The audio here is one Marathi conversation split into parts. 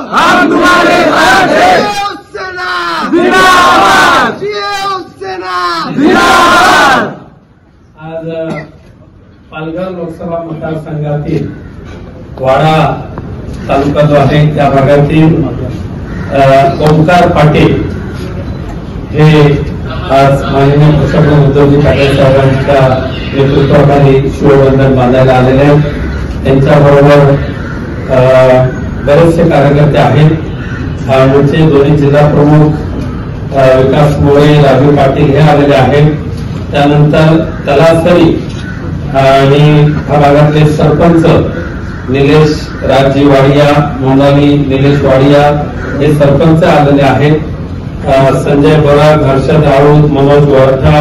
हम तुम्हारे साथ हैं। शिवसेना जिंदाबाद, शिवसेना जिंदाबाद। आज पालघर लोकसभा मतदारसंघातील वाडा तालुका जो आहे त्या भागातील ओंकार पाटील हे आज माननीय पंतप्रधान उद्धवजी ठाकरे साहेबांच्या नेतृत्वाखाली शिवबंधन बांधायला आलेले आहेत. त्यांच्याबरोबर बरेचसे कार्यकर्ते आहेत. आमचे दोन्ही जिल्हा प्रमुख विकास मोरे, राजू पाटील हे आलेले आहेत. त्यानंतर तलासरी आणि हा भागातले सरपंच निलेश राजजी वाडिया, मोनाली निलेश वाडिया हे सरपंच आलेले आहेत. संजय बोराग, हर्षद राऊत, मनोज वरठा,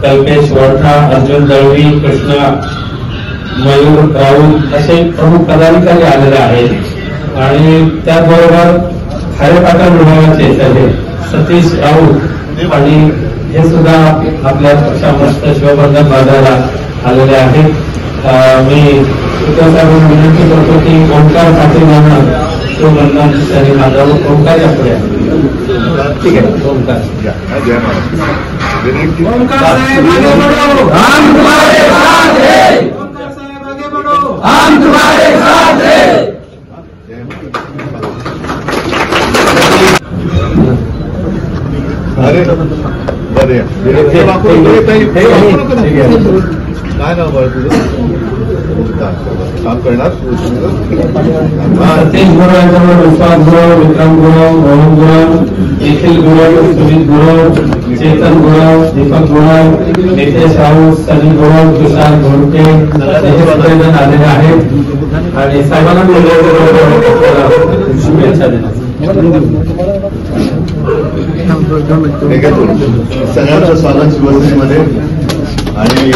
कल्पेश वरठा, अर्जुन दळवी, कृष्णा मयूर राऊत असे प्रमुख पदाधिकारी आलेले आहेत. आणि त्याचबरोबर खारेपाटण विभागाचे सगळे सतीश राऊत आणि हे सुद्धा आपल्या पक्षामस्त शिवबंधन बांधायला आलेले आहेत. मी साहेबांना विनंती करतो की ओंकार पाटील यांना शिवबंधन त्यांनी बांधावं. ओंकारच्या पुढे ठीक आहे. ओंकार साहेब आगे बढ़ो, हम तुम्हारे साथ हैं। ओंकार साहेब आगे बढ़ो, हम तुम्हारे साथ हैं। अरे बरे काय नाव बरं तुझं? काम करणार सतीश गुरव यांच्याबरोबर विश्वास गुरव, विक्रम गुरव, मोहन गुरव, निखिल गुरव, सुमित गुरव, चेतन गुरव, दीपक गुरव, नितेश राऊत, सनी गुरव, तुषार घोडके हे सगळेजण आलेले आहेत. आणि साहेबांना शुभेच्छा देणार. सगळ्यांचं स्वागत शिवसेनेमध्ये. आणि